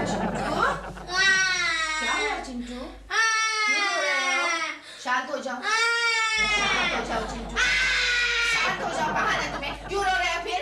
क्या हुआ चिंटू? क्यों रो रहे हो? शांत हो जाओ। शांत हो जाओ चिंटू। शांत हो जाओ। कहाँ है तुम्हें? क्यों रो रहे हो फिर?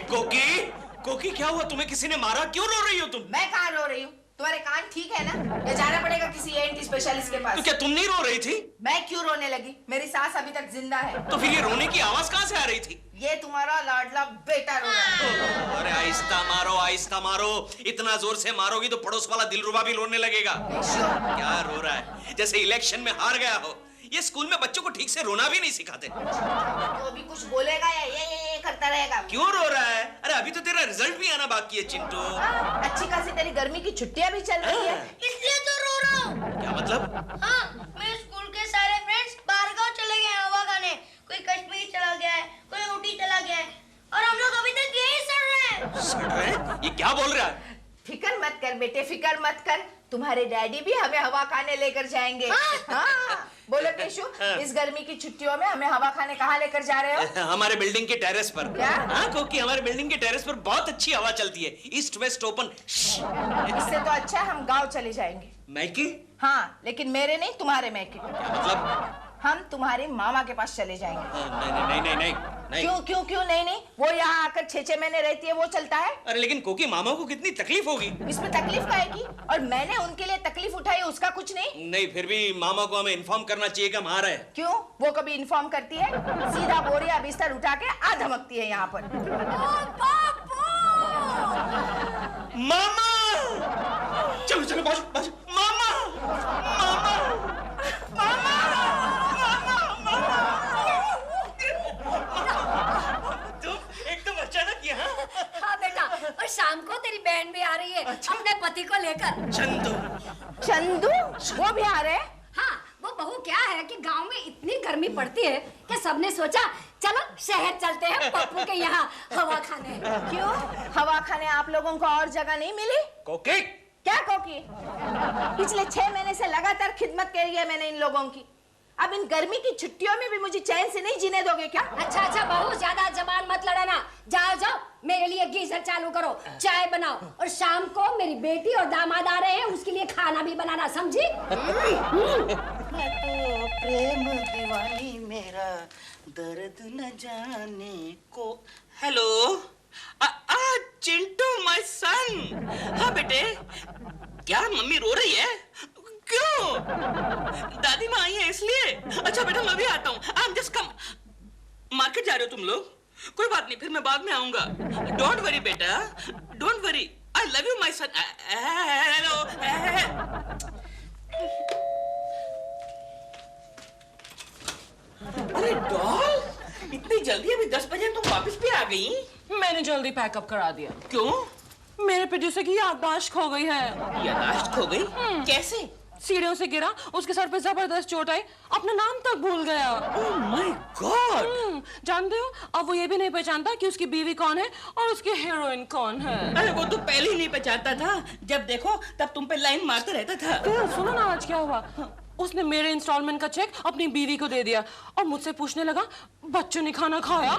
कोकी क्या हुआ? तुम्हें किसी ने मारा? क्यों रो रही हो तुम? मैं कहाँ रो रही हूँ? तुम्हारे कान ठीक है ना? या जाना पड़ेगा किसी ENT स्पेशलिस्ट के पास? तो क्या तुम नहीं रो रही थी? मैं क्यों रोने लगी? मेरी सास अभी तक जिंदा है। तो फिर ये रोने की आवाज कहाँ से आ रही थी? ये तुम्हारा लाडला बेटा रो रहा है। अरे आहिस्ता मारो, आहिस्ता मारो। इतना जोर से मारोगी तो पड़ोस वाला दिलरुबा भी रोने लगेगा। क्या रो रहा है? जैसे इलेक्शन में हार गया हो। ये स्कूल में बच्चों को ठीक से रोना भी नहीं सिखाते। तो अभी कुछ बोलेगा या ये करता रहेगा? क्यों रो रहा है? अरे अभी तो तेरा रिजल्ट भी आना बाकी है चिंटू। अच्छी खासी तेरी गर्मी की छुट्टियां भी चल रही है, इसलिए तो रो रहा हूँ। क्या मतलब? हाँ, मेरे स्कूल के सारे फ्रेंड्स बाहर गाँव चले गए हैं हवा खाने। कोई कश्मीर चला गया है, कोई ऊटी चला गया है, और हम लोग अभी तक यही सड़ रहे हैं। सड़ रहे हैं? ये क्या बोल रहा है? फिकर मत कर बेटे, फिकर मत कर। तुम्हारे डैडी भी हमें हवा खाने लेकर जाएंगे। हाँ। बोलो केशु, इस गर्मी की छुट्टियों में हमें हवा खाने कहाँ लेकर जा रहे हो? हमारे बिल्डिंग के टेरेस पर। क्या? हाँ, क्योंकि हमारे बिल्डिंग के टेरेस पर बहुत अच्छी हवा चलती है। East west open. इससे तो अच्छा हम गांव चले जाएंगे। मैके? हाँ, लेकिन मेरे नहीं, तुम्हारे मैके। मतलब? हम तुम्हारे मामा के पास चले जाएंगे। नहीं। क्यों नहीं? वो यहाँ आकर 6 महीने रहती है, वो चलता है। अरे लेकिन कोकी मामा को कितनी तकलीफ होगी। इसमें तकलीफ का है की? और मैंने उनके लिए तकलीफ उठाई, उसका कुछ नहीं। नहीं, फिर भी मामा को हमें इन्फॉर्म करना चाहिए कि हम आ रहे हैं। क्यों? वो कभी इन्फॉर्म करती है? सीधा बोरिया बिस्तर उठा के आ धमकती है यहाँ पर। मामा! चलो बाजू। मामा! तुम एकदम अचानक यहाँ? हाँ बेटा, और शाम को तेरी बहन भी आ रही है। अच्छा? अपने पति को लेकर। चंदू वो भी आ रहे हैं? हाँ, वो बहू क्या है कि गांव में इतनी गर्मी पड़ती है कि सबने सोचा चलो शहर चलते हैं पप्पू के यहाँ हवा खाने। क्यों? हवा खाने आप लोगों को और जगह नहीं मिली? कोकी? क्या कोकी? पिछले 6 महीने से लगातार खिदमत करी है मैंने इन लोगों की। अब इन गर्मी की छुट्टियों में भी मुझे चैन से नहीं जीने दोगे क्या? अच्छा बहू, ज्यादा जबान मत लड़ाना। जाओ मेरे लिए गीजर चालू करो, चाय बनाओ, और शाम को मेरी बेटी और दामाद आ रहे हैं, उसके लिए खाना भी बनाना, समझी? प्रेम दीवानी मेरा दर्द न जाने को। Hello, Chintu my son. हाँ बेटे, क्या मम्मी रो रही है? क्यों? दादी माँ आई है इसलिए? अच्छा बेटा, मैं भी आता हूँ। I am just come. Market जा रहे हो तुम लोग? कोई बात नहीं, फिर मैं बाद में आऊंगा। डोंट वरी बेटा, don't worry. I love you my son. Hello. अरे डॉल, इतनी जल्दी? अभी 10 बजे तुम वापस भी आ गई? मैंने जल्दी पैकअप करा दिया। क्यों? मेरे प्रोड्यूसर की याददाश्त खो गई है। याददाश्त खो गई? कैसे? सीढ़ियों से गिरा, उसके सर पे जबरदस्त चोट आई, अपना नाम तक भूल गया। Oh my God! जानते हो, अब वो ये भी नहीं पहचानता कि उसकी बीवी कौन है और उसकी हीरोइन कौन है। अरे वो तो पहले ही नहीं पहचानता था। जब देखो तब तुम पे लाइन मारता रहता था। फिर सुनो ना आज क्या हुआ। उसने मेरे इंस्टॉलमेंट का चेक अपनी बीवी को दे दिया और मुझसे पूछने लगा, बच्चों ने खाना खाया?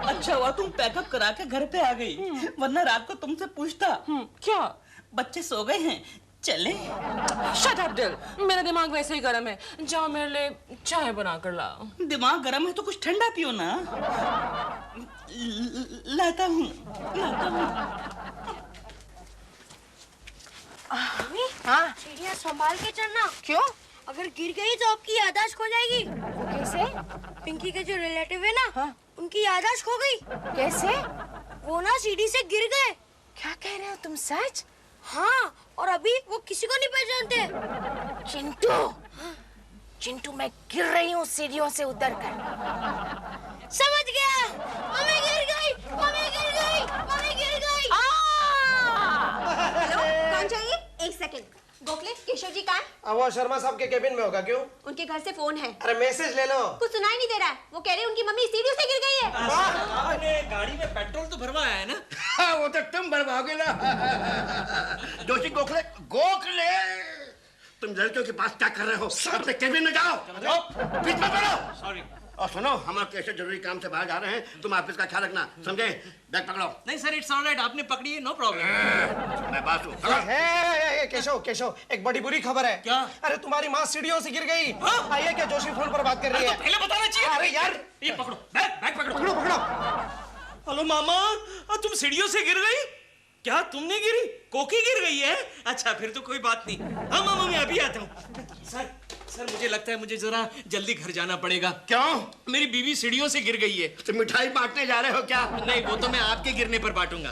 अच्छा हुआ तुम पैकअप करा के घर पे आ गई, वरना रात को तुमसे पूछता। क्या? बच्चे सो गए हैं, चले? शट अप दिल, मेरा दिमाग वैसे ही गर्म है। जाओ मेरे लिए चाय बना कर लाओ। दिमाग गर्म है तो कुछ ठंडा पियो ना। लाता हूँ। हाँ? सीढ़ियाँ संभाल के चढ़ना। क्यों? अगर गिर गई तो आपकी याददाश्त खो जाएगी। वो कैसे? पिंकी के जो रिलेटिव है ना, हाँ? उनकी याददाश्त खो गई। कैसे? वो ना सीढ़ी से गिर गए। क्या कह रहे हो तुम? सच? हाँ, और अभी वो किसी को नहीं पहचानते। चिंटू मैं गिर रही हूँ सीढ़ियों से उतरकर। समझ गया। मम्मी गिर गई। हेलो, कौन चाहिए? 1 सेकंड। गोखले, केशव जी कहाँ है? वो शर्मा साहब के केबिन में होगा। क्यों? उनके घर से फोन है। अरे मैसेज ले लो। कुछ सुनाई नहीं दे रहा है। वो कह रहे हैं उनकी मम्मी सीढ़ियों से गिर गई है। आपने गाड़ी में पेट्रोल तो भरवाया है ना? हाँ, वो तो तुम भरवाओगे ना। जोशी गोखले, तुम लड़कियों के पास क्या कर रहे हो? अपने केबिन में जाओ। बीच में बैठो। सॉरी। और सुनो, हम लोग कैसे जरूरी काम से बाहर जा रहे हैं, तुम ऑफिस का ख्याल रखना, समझे? बैग पकड़ो। नहीं सर, इट्स ऑलराइट, आपने पकड़ी है, नो प्रॉब्लम। मैं बात हूँ। केशव केशव, एक बड़ी बुरी खबर है। क्या? अरे तुम्हारी माँ सीढ़ियों से गिर गई। आइए, क्या जोशी फोन पर बात कर रही है? पहले बताना चाहिए। अरे यार, ये पकड़ो, बैग पकड़ो। पकड़ो पकड़ो। हेलो मामा, तुम सीढ़ियों से गिर गई? क्या तुमने गिरी? कोकी गिर गई है? अच्छा फिर तो कोई बात नहीं। हाँ मामा, मैं अभी आता हूँ। सर मुझे लगता है मुझे जरा जल्दी घर जाना पड़ेगा। क्यों? मेरी बीवी सीढ़ियों से गिर गई है। तुम मिठाई बांटने जा रहे हो क्या? नहीं, वो तो मैं आपके गिरने पर बांटूंगा।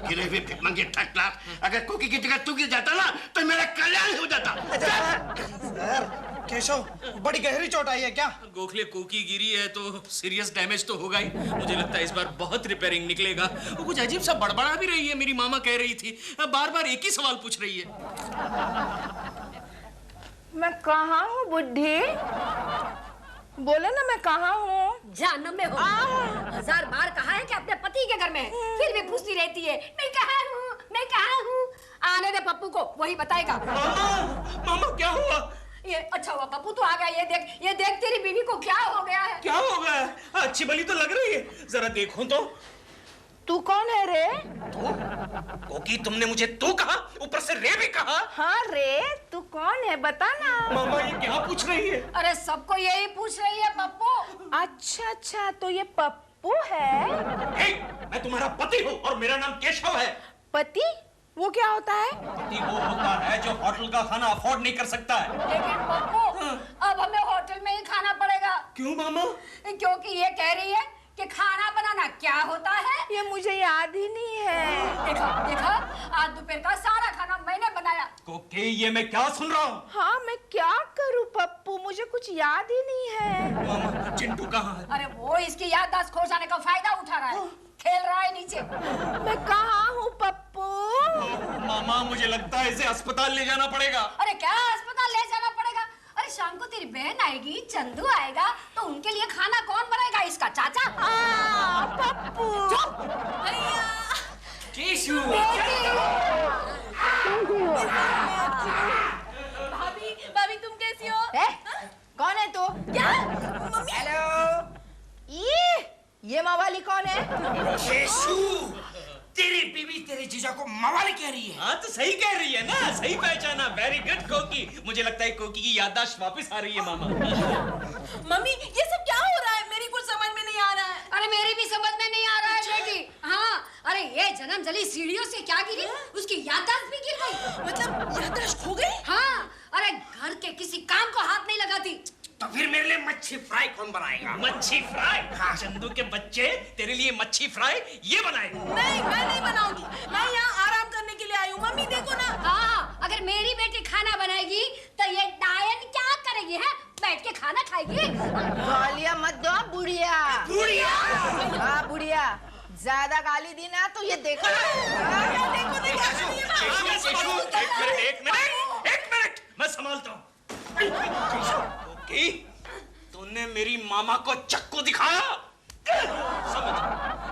गिरे हुए भिखमंगे थर्ड क्लास, अगर कोकी की जगह तू गिर जाता ना तो मेरा कल्याण हो जाता। सर, केशव, बड़ी गहरी चोट आई है क्या? गोखले कोकी गिरी है तो सीरियस डैमेज तो होगा ही। मुझे लगता है इस बार बहुत रिपेयरिंग निकलेगा। वो कुछ अजीब सा बड़बड़ा भी रही है, मेरी मामा कह रही थी। बार बार एक ही सवाल पूछ रही है। मैं कहाँ हूँ बुड्ढी? बोले ना, मैं कहाँ हूँ? जहन्नम में हो। 1000 बार कहा है कि अपने पति के घर में है, फिर भी पूछती रहती है मैं कहाँ हूँ, मैं कहाँ हूँ। आने दे पप्पू को, वही बताएगा। मामा क्या हुआ? ये अच्छा हुआ पप्पू तो आ गया। ये देख तेरी बीवी को क्या हो गया है। क्या हो गया? अच्छी भली तो लग रही है, जरा देखो तो। तू कौन है रे? कोकी, तुमने मुझे तू कहा, ऊपर से रे भी कहा। हाँ रे, तू कौन है बता ना। मामा ये क्या पूछ रही है? अरे सबको यही पूछ रही है पप्पू। अच्छा, तो ये पप्पू है? मैं तुम्हारा पति हूँ और मेरा नाम केशव है। पति? वो क्या होता है? पति वो होता है जो होटल का खाना अफोर्ड नहीं कर सकता है। लेकिन पप्पू, अब हमें होटल में ही खाना पड़ेगा। क्यों मामा? क्योंकि ये कह रही है कि खाना बनाना क्या होता है। ये मुझे याद ही नहीं है। देखा, आज दोपहर का सारा खाना मैंने बनाया। कोकी, ये मैं क्या सुन रहा हूँ? हाँ, मैं क्या करूँ पप्पू, मुझे कुछ याद ही नहीं है। मामा, चिंटू कहाँ है? अरे वो इसकी याददाश्त खो जाने का फायदा उठा रहा है, खेल रहा है नीचे। मैं कहाँ हूँ पप्पू? मामा, मुझे लगता है इसे अस्पताल ले जाना पड़ेगा। अरे क्या अस्पताल ले जाना पड़ेगा? अरे शाम को तेरी बहन आएगी, चंदू आएगा, तो उनके लिए खाना कौन बनाएगा? इसका चाचा। पप्पू। केशु। भाभी तुम कैसी हो? कौन है तू? क्या? हेलो, ये मवाली कौन है? केशु, तेरी बीवी तेरे जीजा को मवाली कह रही है। हाँ तो सही कह रही है ना, सही पहचाना। वेरी गुड कोकी। मुझे लगता है कोकी की याददाश्त वापस आ रही है मामा। मम्मी, ये सब क्या हो रहा है? मेरी कुछ समझ में नहीं आ रहा है। अरे मेरी भी समझ में नहीं आ रहा है बेटी। हाँ, अरे ये जन्म जली सीढ़ियों से क्या गिरी, उसकी याददाश्त भी गिर गई। मतलब याददाश्त खो गई? हाँ, अरे घर के किसी काम को हाथ नहीं लगाती। तो फिर मेरे लिए मच्छी फ्राई कौन बनाएगा? मच्छी फ्राई? हाँ। चंदू के बच्चे तेरे लिए मच्छी फ्राई ये बनाएगा। नहीं, मैं नहीं बनाऊंगी। मैं यहाँ आराम करने के लिए आई हूँ। मम्मी देखो ना। हाँ, अगर मेरी बेटी खाना बनाएगी तो ये डायन क्या करेगी है? बैठ के खाना खाएगी। गालियाँ मत दो बुढ़िया। बुढ़िया? हाँ बुढ़िया, ज्यादा गाली दी ना तो ये देखो। एक मिनट, मैं संभालता हूँ। तूने मेरी मामा को चक्कू दिखाया?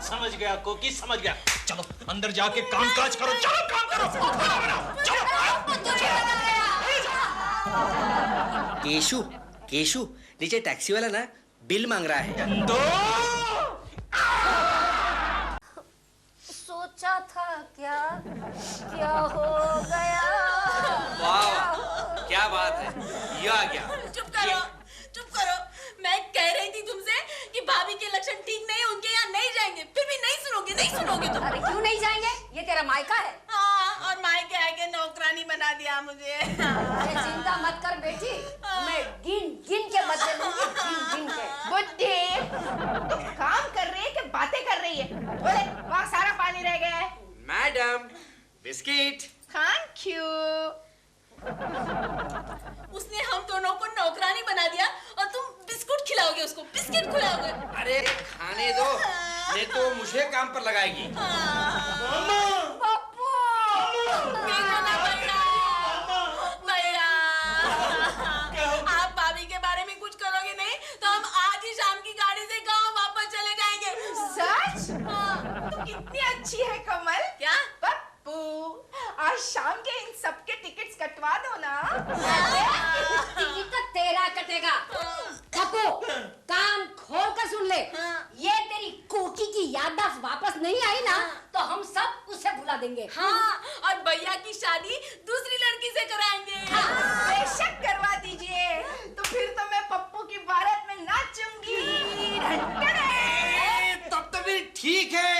समझ गया कोकी, समझ गया। चलो अंदर जाके काम काज करो। चलो काम करो, खाना बनाओ। केशु, केशु, नीचे टैक्सी वाला ना बिल मांग रहा है। सोचा था क्या हो गया? वाह, क्या बात है, ये आ गया। चुप करो। मैं कह रही थी तुमसे कि भाभी के लक्षण ठीक नहीं है, उनके यहाँ नहीं जाएंगे। फिर भी नहीं सुनोगे तुम। अरे क्यों नहीं जाएंगे? ये तेरा मायका है। हाँ, और मायके आके नौकरानी बना दिया मुझे। अरे चिंता मत कर बेटी, मैं गिन के बदले लूंगी, गिन के। बुड्ढी, तुम काम कर रही है कि बातें कर रही है? बोले, वहाँ सारा पानी रह गया है। Madam, biscuit. Thank you. उसने हम दोनों को नौकरानी बना दिया और तुम बिस्कुट खिलाओगे उसको, बिस्किट खिलाओगे। अरे खाने दो, नहीं तो मुझे काम पर लगाएगी। पप्पू, भैया, आप भाभी के बारे में कुछ करोगे नहीं तो हम आज ही शाम की गाड़ी से गांव वापस चले जाएंगे। सच? तुम कितनी अच्छी है कमल। क्या? पप्पू, आज शाम के इन सबके टिकट्स कटवा दो ना। टिकट तो तेरा कटेगा। कोको, कान खोल कर सुन ले। ये तेरी कोकी की याददाश्त वापस नहीं आई ना तो हम सब उसे भुला देंगे। हाँ, और भैया की शादी दूसरी लड़की से कराएंगे। बेशक करवा दीजिए। तो फिर तो मैं पप्पू की बारात में नाचूंगी। तब तो फिर ठीक है।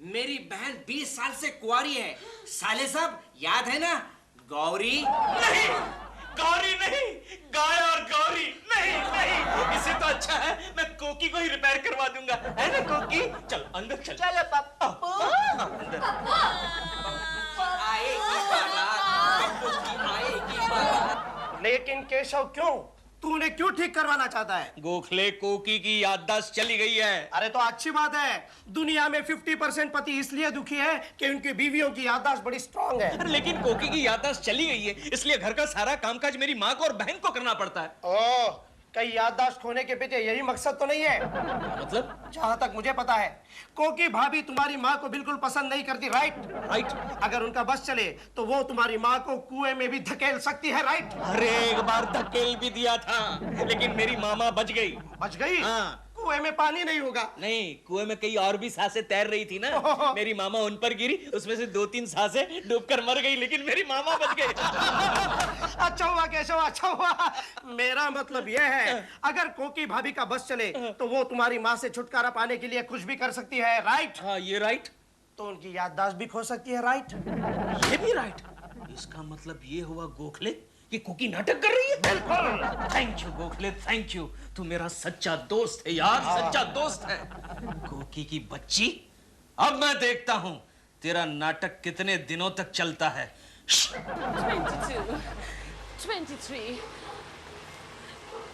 मेरी बहन 20 साल से कुंवारी है। साले साहब याद है ना? गौरी नहीं, गौरी नहीं, गाय और गौरी नहीं नहीं। इससे तो अच्छा है मैं कोकी को ही रिपेयर करवा दूंगा, है ना कोकी? चल अंदर चल। चलो पप्पू। आएगी बारात, आएगी बारात। लेकिन केशव क्यों? तू उन्हें क्यों ठीक करवाना चाहता है? गोखले, कोकी की याददाश्त चली गई है। अरे तो अच्छी बात है। दुनिया में 50% पति इसलिए दुखी है कि उनकी बीवियों की याददाश्त बड़ी स्ट्रांग है। अरे लेकिन कोकी की याददाश्त चली गई है, इसलिए घर का सारा कामकाज मेरी माँ को और बहन को करना पड़ता है। ओह, कहीं याददाश्त खोने के पीछे यही मकसद तो नहीं है? मतलब? जहाँ तक मुझे पता है, कोकी भाभी तुम्हारी माँ को बिल्कुल पसंद नहीं करती, राइट? राइट। अगर उनका बस चले तो वो तुम्हारी माँ को कुएं में भी धकेल सकती है, राइट? अरे एक बार धकेल भी दिया था, लेकिन मेरी मामा बच गई। बच गई? हाँ। कुएं में पानी नहीं होगा। नहीं, कुएं में कई और भी सांसें तैर रही थी ना। मेरी मामा उन पर गिरी, उसमें से 2-3 सांसें डूबकर मर गई, लेकिन मेरी मामा बच गई। अच्छा हुआ केशव, अच्छा हुआ। मेरा मतलब यह है, अगर कोकी भाभी का बस चले तो वो तुम्हारी माँ से छुटकारा पाने के लिए कुछ भी कर सकती है, राइट? हाँ, ये राइट। तो उनकी याददाश्त भी खो सकती है, राइट? ये भी राइट। इसका मतलब ये हुआ गोखले कि कोकी नाटक कर रही है। बिल्कुल। Thank you Gokhale, thank you. तू मेरा सच्चा दोस्त है यार, सच्चा दोस्त है। कोकी की बच्ची, अब मैं देखता हूँ तेरा नाटक कितने दिनों तक चलता है। 22, 23,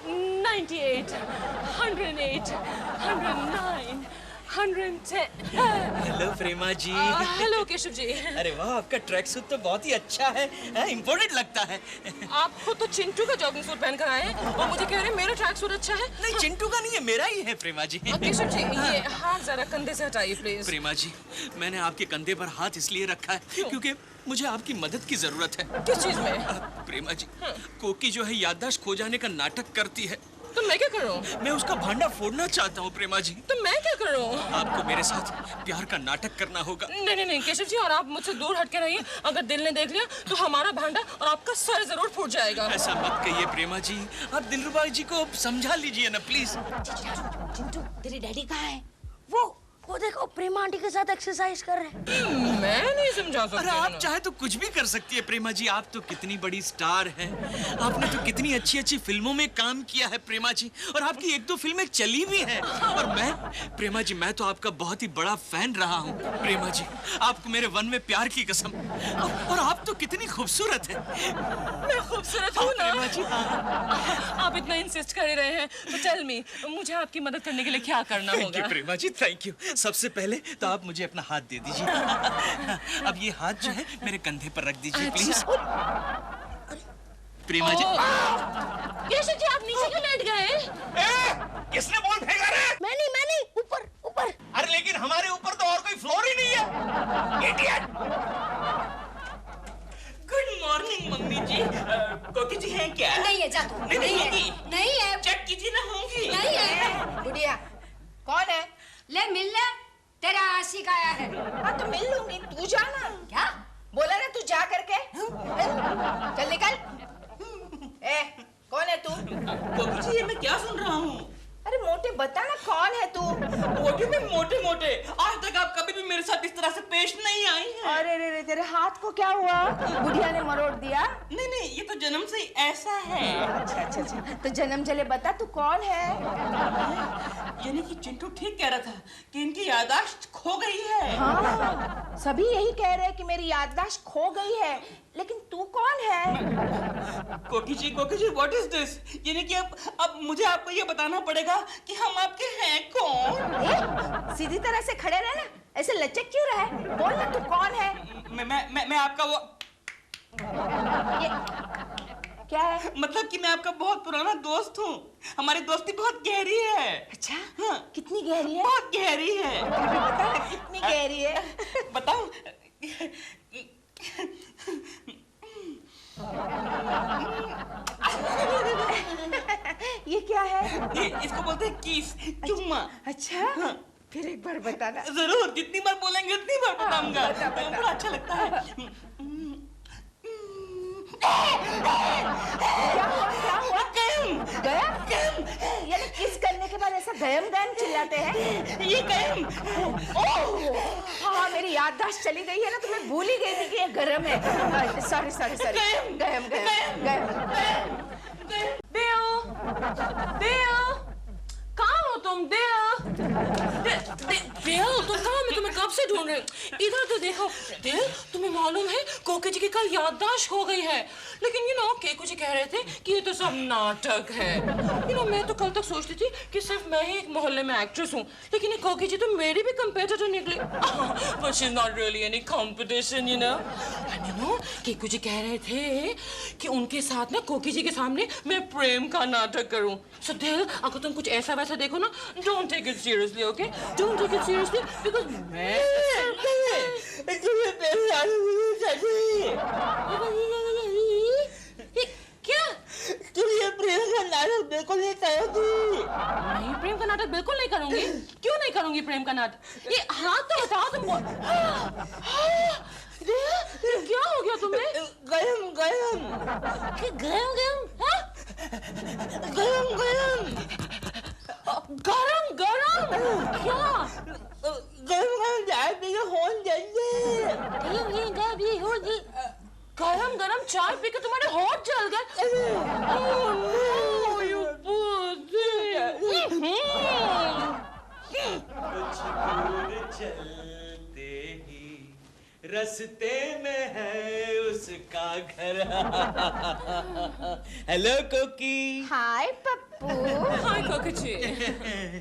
98, 108, 109, 110। हेलो प्रेमा जी। हेलो केशव जी। अरे वाह, आपका ट्रैक सूट तो बहुत ही अच्छा है, इम्पोर्टेड लगता है। आपको तो चिंटू का जॉगिंग सूट पहन कर आए हैं और मुझे कह रहे हैं मेरा ट्रैक सूट अच्छा है। नहीं, चिंटू का नहीं है, मेरा ही है प्रेमा जी। केशव जी, ये हाथ जरा कंधे से हटाइए प्लीज। प्रेमा जी, मैंने आपके कंधे पर हाथ इसलिए रखा है क्योंकि मुझे आपकी मदद की जरूरत है। किस चीज में? प्रेमा जी, कोकी जो है याददाश्त खो जाने का नाटक करती है। तो मैं क्या करूं? मैं उसका भांडा फोड़ना चाहता हूँ प्रेमा जी। तो मैं क्या करूं? आपको मेरे साथ प्यार का नाटक करना होगा। नहीं केशव जी, और आप मुझसे दूर हट के रहिए। अगर दिल ने देख लिया तो हमारा भांडा और आपका सर जरूर फूट जाएगा। ऐसा मत कहिए प्रेमा जी, आप दिलरुबा जी को समझा लीजिए ना प्लीज। चिंटू, तेरी डैडी कहाँ है? वो देखो, प्रेमा आंटी के साथ एक्सरसाइज कर रहे हैं। मैं नहीं समझा सकती। अरे आप चाहे तो कुछ भी कर सकती है प्रेमा जी, आप तो कितनी बड़ी स्टार हैं। आपने तो कितनी अच्छी अच्छी फिल्मों में काम किया है प्रेमा जी, और आपकी 1-2 फिल्में चली भी हैं। और मैं प्रेमा जी, मैं तो आपका बहुत ही बड़ा फैन रहा हूँ प्रेमा जी। आपको मेरे वन में प्यार की कसम। और आप तो कितनी खूबसूरत है। मैं खूबसूरत हूँ ना प्रेमा जी? आप इतना इंसिस्ट कर ही रहे हैं तो टेल मी, मुझे आपकी मदद करने के लिए क्या करना थैंक होगा? You Prema ji, thank you. सबसे पहले तो आप मुझे अपना हाथ दे दीजिए। अब ये हाथ जो है मेरे कंधे पर रख दीजिए प्लीज। प्रेमा जी। केशव जी, आप नीचे क्यों लेट गए? किसने बॉल फेंका रे? मैं नहीं, ऊपर। अरे लेकिन हमारे ऊपर तो और कोई फ्लोर ही नहीं है। इडियट। गुड मॉर्निंग मम्मी जी। कोकी जी हैं क्या? नहीं है, जा तू। नहीं होंगी। नहीं है। चेक कीजिए ना, होंगी। नहीं है। गुड़िया, कौन है? ले मिल ले, तेरा आशिक आया है। हाँ तो मिल लूंगी, तू जाना। क्या बोला ना तू जा करके। चल निकल। कौन है तू? कोकी जी, ये मैं क्या सुन रहा हूँ? अरे मोटे बता ना, कौन है तू? मोटे में मोटे आज तक आप कभी भी मेरे साथ इस तरह से पेश नहीं आई हैं। अरे रे तेरे हाथ को क्या हुआ? बुढ़िया ने मरोड़ दिया? नहीं, ये तो जन्म से ही ऐसा है। अच्छा। तो जन्म जले बता, तू कौन है? यानी कि चिंटू ठीक कह रहा था कि इनकी याददाश्त खो गई है। हाँ, सभी यही कह रहे हैं कि मेरी याददाश्त खो गई है, लेकिन तू कौन है? कोकी जी, व्हाट इज दिस? यानी कि अब मुझे आपको ये बताना पड़ेगा कि हम आपके हैं कौन? सीधी तरह से खड़े रहना, ऐसे लचक क्यों रहा है? बोल ना, तू कौन है? मैं आपका वो ये क्या है? मतलब कि मैं आपका बहुत पुराना दोस्त हूँ। हमारी दोस्ती बहुत गहरी है। अच्छा, हाँ। कितनी गहरी है? बहुत गहरी है। बता ना, कितनी गहरी है? बताऊं? ये क्या है? किस, चुम्मा। अच्छा फिर एक बार बताना। जरूर, जितनी बार बोलेंगे उतनी बार बताऊंगा। बड़ा अच्छा लगता है। क्या हुआ? गयम? यानी किस करने के बाद ऐसा गयम गयम चिल्लाते हैं? ये गयम। ओह हाँ, मेरी याददाश्त चली गई है ना, तो मैं भूल ही गई थी कि ये गरम है। सॉरी गयम। देव, कहाँ हो तुम? देव, तुम कहाँ? मैं तुम्हें कब से ढूंढ रही हूँ। इधर तो देखो। देव, तुम्हें मालूम है कोकी जी की कल याददाश्त खो गई है। लेकिन केकू जी कह रहे थे कि ये तो सब नाटक है। मैं तो कल तक सोचती थी कि सिर्फ मैं ही एक मोहल्ले में एक्ट्रेस हूँ, लेकिन ये कोकी जी तो मेरी भी कंपेटिटर निकली। But she's not really any competition, you know. And Keku जी कह रहे थे कि उनके साथ ना कोकी जी के सामने मैं प्रेम का नाटक करूँ। So देव, अगर तुम कुछ ऐसा वैसा देखो ना, don't take it seriously, okay? Don't take it seriously because मैं क्या? तुम ये प्रेम का नाटक बिल्कुल नहीं करोगी। नहीं, प्रेम का नाटक बिल्कुल नहीं करूंगी। क्यों नहीं करूंगी प्रेम का नाटक? ये हाथ तो बताओ तुम। क्या हो गया तुम्हें? गयम। गरम क्या? गरम चाय पी के होन जैसे। गरम चाय पी के तुम्हारे होंठ जल गए। Oh no, you poor thing. कुछ दूर चलते ही रास्ते में है उसका घर। हेलो कोकी। हाय पप्पू। हाय कोकी जी।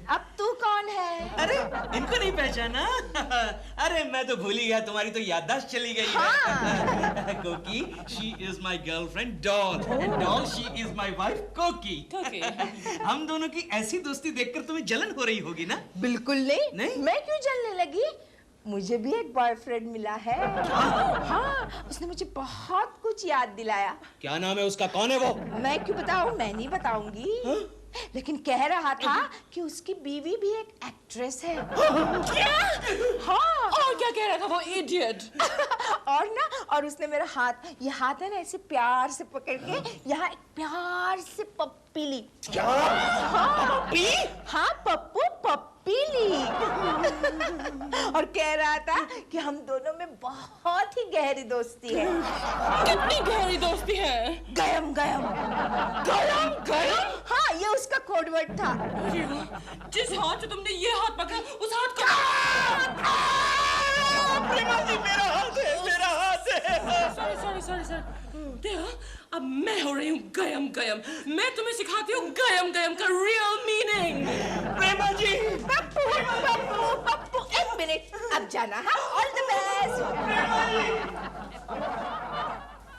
अब तू कौन है? अरे इनको नहीं पहचाना? अरे मैं तो भूल ही गया, तुम्हारी तो याददाश्त चली गई है। कोकी, she is my girlfriend Doll, and Doll, she is my wife Koki. हम दोनों की ऐसी दोस्ती देखकर तुम्हें जलन हो रही होगी ना? बिल्कुल नहीं। मैं क्यों जलने लगी? मुझे भी एक बॉयफ्रेंड मिला है। हाँ, उसने मुझे बहुत कुछ याद दिलाया। क्या नाम है उसका? कौन है वो? मैं क्यों बताऊं? मैं नहीं बताऊंगी। लेकिन कह रहा था कि उसकी बीवी भी एक एक्ट्रेस है। क्या? हाँ। और क्या कह रहा था वो इडियट? और उसने मेरा ये हाथ है ना, ऐसे प्यार से पकड़ के यहाँ एक प्यार से पप्पी ली। क्या? पप्पी? हाँ पप्पू, पप्पी ली। और कह रहा था कि हम दोनों में बहुत ही गहरी दोस्ती है। कितनी गहरी दोस्ती है? गयम। हाँ, ये उसका कोड वर्ड था। जिस हाथ से तुमने ये हाथ पकड़ा, उस हाथ को मेरा हाथ है। सॉरी। देखो, अब मैं हो रही हूँ गयम। मैं तुम्हें सिखाती हूँ गयम का रियल मीनिंग। प्रेमा जी। पप्पू, एक मिनट, अब जाना है। All the best.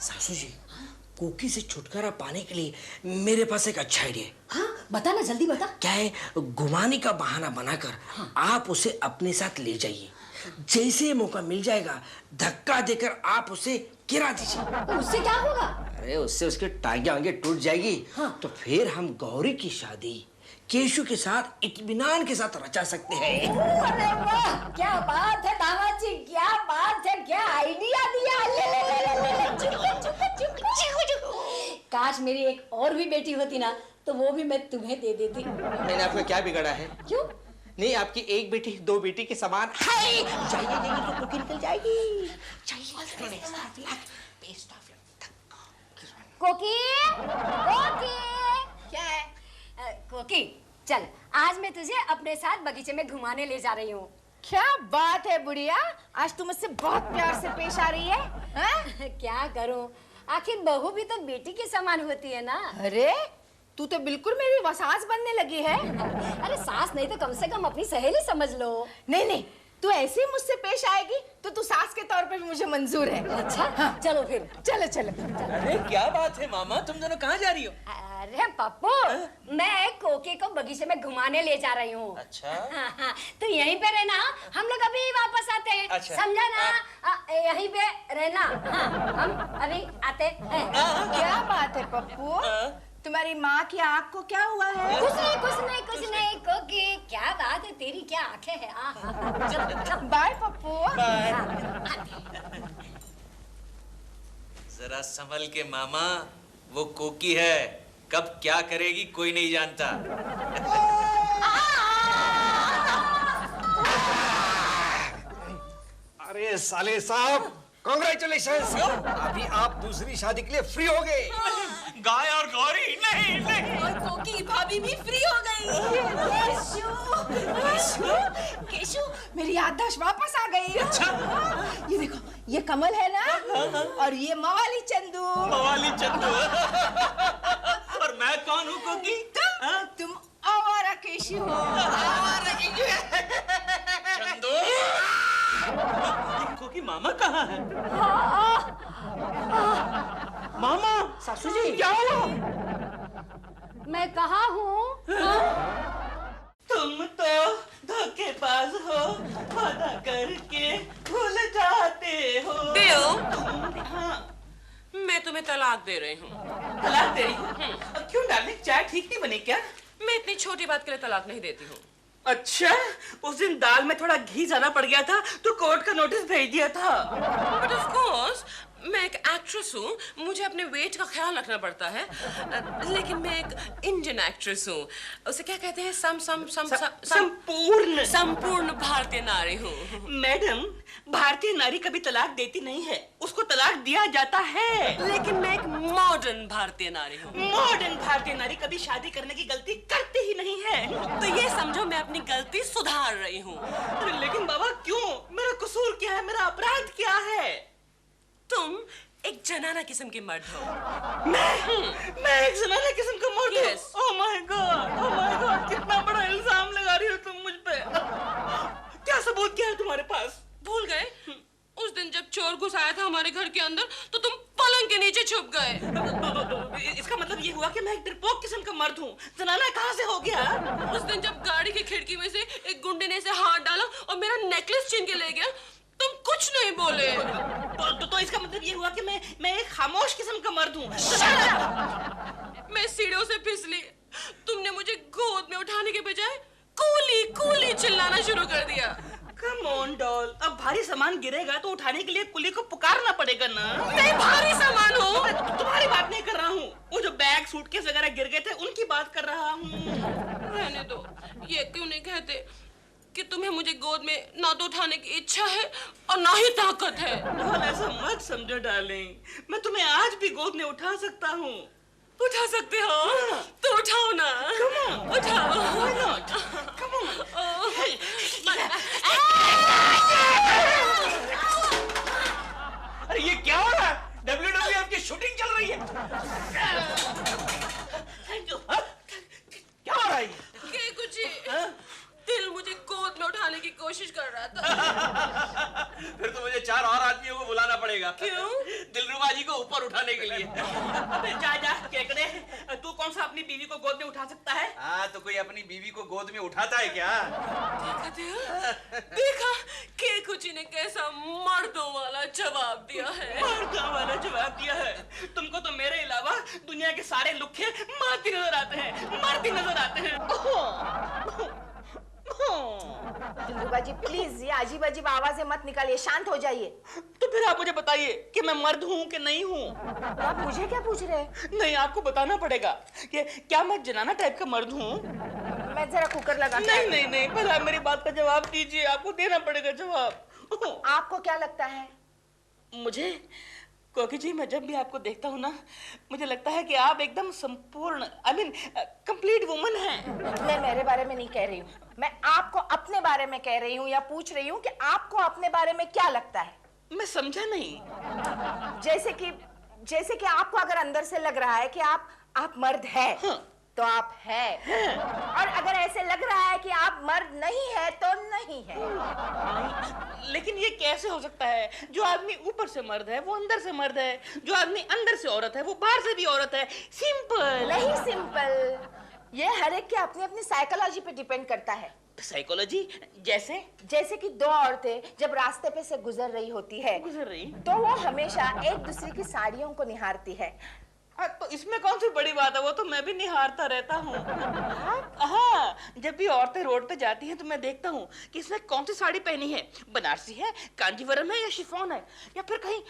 सासू जी, कोकी से छुटकारा पाने के लिए मेरे पास एक अच्छा आइडिया है। हाँ, बता ना, जल्दी बता। क्या है, घुमाने का बहाना बनाकर आप उसे अपने साथ ले जाइए। जैसे मौका मिल जाएगा, धक्का देकर आप उसे गिरा दीजिए। उससे क्या होगा? अरे उससे उसके टांगे वांगे टूट जाएगी। हाँ। तो फिर हम गौरी की शादी केशु के साथ इत्मीनान के साथ रचा सकते हैं। अरे वाह, क्या बात है दामाद जी, क्या बात है, क्या आइडिया दिया। काश मेरी एक और भी बेटी होती ना, तो वो भी मैं तुम्हें दे देती। मैंने आपका क्या बिगाड़ा है? क्यों? नहीं, आपकी एक बेटी दो बेटी के समान है। चाहिए तो कोकी निकल जाएगी। कोकी। क्या है? कोकी, चल आज मैं तुझे अपने साथ बगीचे में घुमाने ले जा रही हूँ। क्या बात है बुढ़िया, आज तुम मुझसे बहुत प्यार से पेश आ रही है। क्या करूँ, आखिर बहू भी तो बेटी के समान होती है ना। अरे तू तो बिल्कुल मेरी सास बनने लगी है। अरे सास नहीं तो कम से कम अपनी सहेली समझ लो। नहीं, तू ऐसे ही मुझसे पेश आएगी तो तू सास के तौर पे भी मुझे मंजूर है। अच्छा, हाँ। चलो फिर। चलो। अरे क्या बात है मामा, तुम दोनों कहाँ जा रही हो? अरे पप्पू, मैं कोकी को बगीचे में घुमाने ले जा रही हूँ। अच्छा। हाँ, तो यहीं पे रहना, हम लोग अभी वापस आते हैं। अच्छा। समझा ना? यहीं पे रहना। हाँ, हम अभी आते हैं। क्या बात है पप्पू, तुम्हारी माँ की आँख को क्या हुआ है? कुछ नहीं कोकी, क्या बात है तेरी, क्या आंखें हैं। बाय पप्पू। जरा संभल के मामा, वो कोकी है, कब क्या करेगी कोई नहीं जानता। अरे साले साहब, कांग्रेचुलेशंस, अभी आप दूसरी शादी के लिए फ्री हो गए। गाय और गौरी नहीं। और कोकी भाभी भी फ्री हो गई। केशु, मेरी याददाश्त वापस आ गई। अच्छा। ये देखो, ये कमल है ना, और ये मवाली चंदू। और मैं कौन हूँ कोकी? तुम आवारा केशु हो। चंदू। कोकी मामा कहाँ है? मामा, सासू जी, क्या हुआ? मैं कहाँ हूँ? तुम तो धोखेबाज हो, वादा करके भूल जाते हो। बिल, हाँ, मैं तुम्हें तलाक दे रही हूँ। तलाक दे रही हूँ? क्यों डार्लिंग, चाय ठीक नहीं बनी क्या? मैं इतनी छोटी बात के लिए तलाक नहीं देती हूँ। अच्छा, उस दिन दाल में थोड़ा घी ज्यादा पड़ गया था तो कोर्ट का नोटिस भेज दिया था। बट ऑफ कोर्स मैं एक एक्ट्रेस हूँ, मुझे अपने वेट का ख्याल रखना पड़ता है। लेकिन मैं एक इंडियन एक्ट्रेस हूँ, उसे क्या कहते हैं, संपूर्ण भारतीय नारी हूँ। मैडम, भारतीय नारी कभी तलाक देती नहीं है, उसको तलाक दिया जाता है। लेकिन मैं एक मॉडर्न भारतीय नारी हूँ। मॉडर्न भारतीय नारी कभी शादी करने की गलती करती ही नहीं है। तो ये समझो मैं अपनी गलती सुधार रही हूँ। लेकिन बाबा क्यों? मेरा कसूर क्या है? मेरा अपराध क्या है? तुम एक जनाना किस्म के मर्द हो। मैं एक जनाना किस्म का मर्द हूँ? Yes. ओह माय गॉड, कितना बड़ा इल्जाम लगा रही हो तुम मुझ पे। क्या सबूत क्या है तुम्हारे पास? भूल गए? उस दिन जब चोर घुस आया था हमारे घर के अंदर तो तुम पलंग के नीचे छुप गए। इसका मतलब ये हुआ कि मैं एक डरपोक किस्म का मर्द हूँ। जनाना कहाँ से हो गया? उस दिन जब गाड़ी की खिड़की में से एक गुंडे ने ऐसे हाथ डाला और मेरा नेकलेस छीन के ले गया, तुम कुछ नहीं बोले। तो इसका मतलब ये हुआ कि मैं एक खामोश किस्म का मर्द हूँ। मैं सीढ़ियों से फिसली, तुमने मुझे गोद में उठाने के बजाय कूली कूली चिल्लाना शुरू कर दिया। कम ऑन डॉल, अब भारी सामान गिरेगा तो उठाने के लिए कुली को पुकारना पड़ेगा ना। मैं भारी सामान हूँ। तुम्हारी बात नहीं कर रहा हूँ, वो जो बैग सूटकेस वगैरह गिर गए थे उनकी बात कर रहा हूँ। रहने दो, ये क्यों नहीं कहते कि तुम्हें मुझे गोद में ना तो उठाने की इच्छा है और ना ही ताकत है। ऐसा मत समझो डार्लिंग, मैं तुम्हें आज भी गोद में उठा सकता हूँ। उठा सकते हो? तो उठाओ ना। Come on. उठाओ। Why not? Come on. अरे ये क्या हो रहा है? WWF की शूटिंग चल रही है। क्या हो रहा है? क्या कुछ दिल मुझे गोद में उठाने की कोशिश कर रहा था। फिर तो मुझे 4 और आदमियों को बुलाना पड़ेगा। क्यों? दिलरुबा जी को ऊपर उठाने के लिए। अबे जा केकड़े, तू कौन सा अपनी बीवी को गोद में उठा सकता है? हाँ, तो कोई अपनी बीवी को गोद में उठाता है क्या? देखा केकुची ने कैसा मर्दों वाला जवाब दिया है। मर्दों वाला जवाब दिया है। तुमको तो मेरे अलावा दुनिया के सारे लुखे मारती नजर आते हैं, मर्दी नजर आते हैं। दिलरुबा जी प्लीज ये अजीब अजीब आवाजें मत निकालिए, शांत हो जाइए। तो फिर आप मुझे बताइए कि मैं मर्द हूँ कि नहीं हूँ? आप मुझे क्या पूछ रहे हैं? नहीं, आपको बताना पड़ेगा कि क्या मैं जनाना टाइप का मर्द हूँ? मैं जरा कुकर लगा। नहीं, पहले आप मेरी बात का जवाब दीजिए, आपको देना पड़ेगा जवाब। आपको क्या लगता है? मुझे कोकी जी, मैं जब भी आपको देखता हूँ ना, मुझे लगता है कि आप एकदम संपूर्ण कंप्लीट वुमन हैं। मैं मेरे बारे में नहीं कह रही हूँ, मैं आपको अपने बारे में कह रही हूँ या पूछ रही हूँ कि आपको अपने बारे में क्या लगता है? मैं समझा नहीं। जैसे कि आपको अगर अंदर से लग रहा है कि आप मर्द हैं, हाँ। तो आप हैं। और अगर ऐसे लग रहा है कि आप मर्द नहीं है तो नहीं है। लेकिन ये कैसे हो सकता है? जो आदमी ऊपर से मर्द है वो अंदर से मर्द है, जो आदमी अंदर से औरत है वो बाहर से भी औरत है। सिंपल नहीं सिंपल, ये हर एक के अपनी अपनी साइकोलॉजी पे डिपेंड करता है। साइकोलॉजी जैसे कि दो औरतें जब रास्ते पे से गुजर रही होती है गुजर रही तो वो हमेशा एक दूसरे की साड़ियों को निहारती है। तो इसमें कौन सी बड़ी बात है, वो तो मैं भी निहारता रहता हूँ। हाँ, जब भी औरतें रोड पे जाती हैं तो मैं देखता हूँ कि इसमें कौन सी साड़ी पहनी है, बनारसी है, कांजीवरम है या शिफॉन है, या फिर कहीं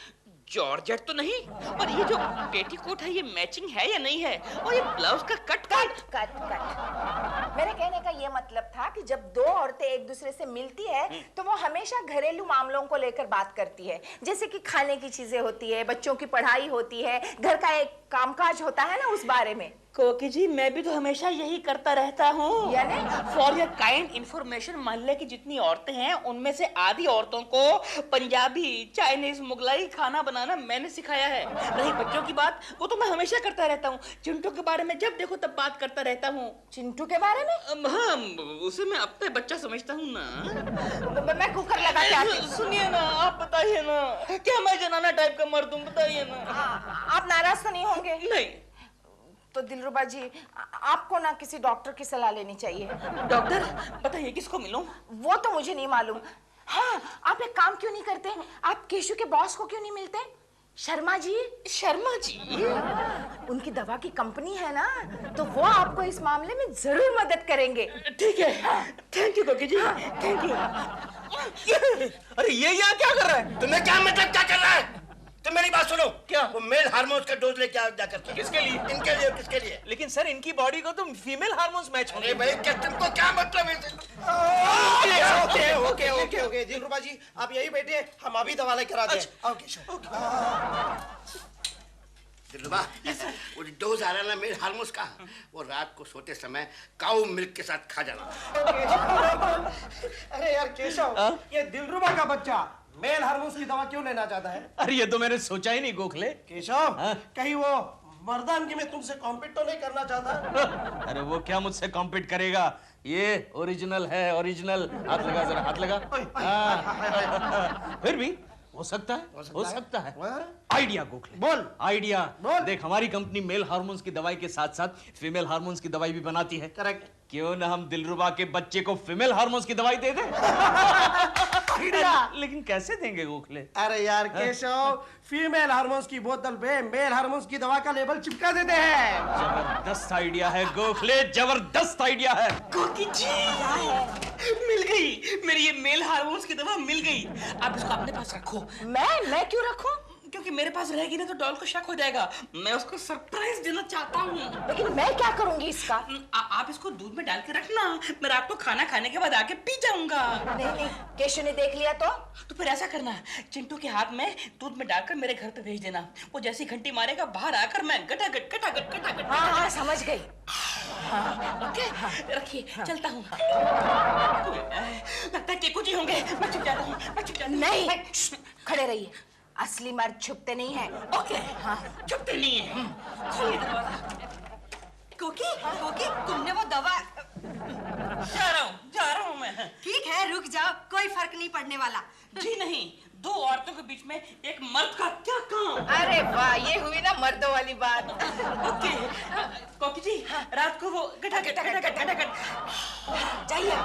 जॉर्जेट तो नहीं, और ये जो पेटीकोट है ये मैचिंग है या नहीं है, और ये ब्लाउज का कट। मेरे कहने का ये मतलब था कि जब दो औरतें एक दूसरे से मिलती है तो वो हमेशा घरेलू मामलों को लेकर बात करती है, जैसे कि खाने की चीजें होती है, बच्चों की पढ़ाई होती है, घर का एक कामकाज होता है ना, उस बारे में। कोकी जी, मैं भी तो हमेशा यही करता रहता हूँ। यानी फॉर योर काइंड इंफॉर्मेशन, मोहल्ले की जितनी औरतें हैं उनमें से आधी औरतों को पंजाबी, चाइनीज, मुगलाई खाना बनाना मैंने सिखाया है। रही बच्चों की बात, वो तो मैं हमेशा करता रहता हूँ। चिंटू के बारे में जब देखो तब बात करता रहता हूँ। चिंटू के बारे में? हाँ, उसे मैं अपने बच्चा समझता हूँ ना। मैं कुकर लगा के आती हूँ। सुनिए ना, आप बताइए ना, क्या मैं जनाना टाइप का मर्द हूँ, बताइए ना। आप नाराज तो नहीं होंगे? नहीं। तो दिलरुबा जी, आपको ना किसी डॉक्टर की सलाह लेनी चाहिए। डॉक्टर? बताइए किसको मिलूं? वो तो मुझे नहीं मालूम। हाँ, आप एक काम क्यों नहीं करते, आप केशु के बॉस को क्यों नहीं मिलते? शर्मा जी। शर्मा जी? उनकी दवा की कंपनी है ना, तो वो आपको इस मामले में जरूर मदद करेंगे। ठीक है, थैंक यू कोकी जी, थैंक यू। अरे ये यहाँ क्या कर रहा है? तुम्हें क्या मतलब क्या कर रहा है? तुम मेरी बात सुनो। क्या? वो मेल हार्मोन्स का डोज लेके जाकर के। किसके लिए? इनके लिए। किसके लिए? लेकिन सर, इनकी बॉडी को तो फीमेल हार्मोन्स मैच होंगे। अरे भाई, क्या तुमको क्या मतलब है? ओके दिलरुबा जी, आप यही बैठे, हम अभी दवा लेकर आते हैं। दिलरुबा, वो डोज आ रहा है ना मेल हार्मोन्स का, वो रात को सोते समय काऊ मिल्क के साथ खा जाना। अरे यार केशव, ये दिलरुबा का बच्चा मेल हार्मोन्स की दवा क्यों लेना चाहता है? अरे ये तो मैंने सोचा ही नहीं गोखले। केशव, कहीं वो मर्दानगी में तुमसे कॉम्पीट तो नहीं करना चाहता? अरे वो क्या मुझसे कॉम्पीट करेगा, ये ओरिजिनल है, ओरिजिनल। हाथ लगा जरा, हाथ लगा। फिर भी हो सकता है। आइडिया गोखले, बोल। आइडिया बोल। देख, हमारी कंपनी मेल हार्मोन्स की दवाई के साथ साथ फीमेल हार्मोन्स की दवाई भी बनाती है। करेक्ट। क्यों ना हम दिलरुबा के बच्चे को फीमेल हार्मोन्स की दवाई दे दें? लेकिन कैसे देंगे गोखले? अरे यार केशव, फीमेल हार्मोन्स की बोतल पे मेल हार्मोन्स की दवा का लेबल चिपका देते हैं। जबरदस्त आइडिया है गोखले, जबरदस्त आइडिया है। कोकी जी, मिल गई मेरी ये मेल हार्मोन्स की दवा, मिल गई। आप इसको अपने पास रखो। मैं क्यों रखूं? क्योंकि मेरे पास रहेगी ना तो डॉल को शक हो जाएगा। मैं उसको सरप्राइज देना चाहता हूँ। लेकिन मैं क्या करूंगी इसका? आप इसको दूध में डाल के रखना, मैं रात को खाना खाने के बाद आके पी जाऊंगा। नहीं, केशु ने देख लिया तो फिर ऐसा करना, चिंटू के हाथ में दूध में डालकर मेरे घर पे भेज देना। वो जैसी घंटी मारेगा, बाहर आकर मैं गटागट। हाँ, समझ गई। ओके, रखिए, चलता हूँ। लगता है केकू जी होंगे। मैं छुप जाता हूँ। नहीं, खड़े रहिए। असली मर्द छुपते नहीं है। ओके, हाँ, छुपते नहीं है। खोलिए दरवाजा। कोकी, तुमने वो दवा। जा रहा हूँ मैं। ठीक है, रुक जाओ, कोई फर्क नहीं पड़ने वाला। जी नहीं, दो औरतों के बीच में एक मर्द का क्या काम? अरे वाह, ये हुई ना मर्दों वाली बात। ओके, कोकी जी, रात को वो गटागट। जाइए।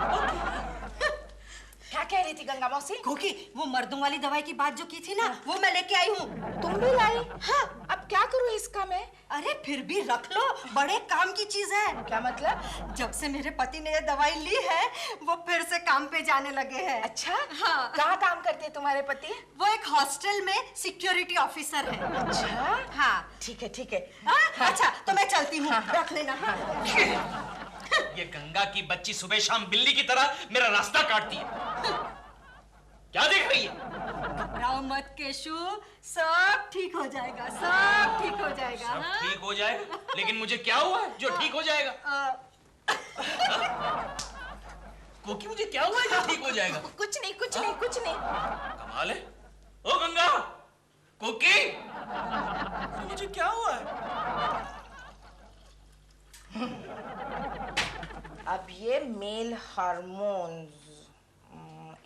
क्या कह रही थी गंगा मौसी? कोकी, वो मर्दों वाली दवाई की बात जो की थी ना, वो मैं लेके आई हूँ। तुम भी लाई? हाँ। अब क्या करूँ इसका मैं? अरे फिर भी रख लो, बड़े काम की चीज है। क्या मतलब? जब से मेरे पति ने ये दवाई ली है, वो फिर से काम पे जाने लगे हैं। अच्छा? हाँ। कहाँ काम करते हैं तुम्हारे पति? वो एक हॉस्टल में सिक्योरिटी ऑफिसर है। अच्छा? हाँ। ठीक है। हाँ? अच्छा, तो मैं चलती हूँ। रख लेना। हाँ। ये गंगा की बच्ची सुबह शाम बिल्ली की तरह मेरा रास्ता काटती है। क्या देख रही है? घबराओ मत केशु, सब ठीक हो जाएगा, सब ठीक हो जाएगा। सब ठीक हो जाएगा? लेकिन मुझे क्या हुआ है जो ठीक हो जाएगा? कोकी, मुझे क्या हुआ है जो ठीक हो जाएगा? कुछ नहीं। कमाल है। ओ गंगा, कोकी, मुझे क्या हुआ है? अब ये मेल हार्मोन्स,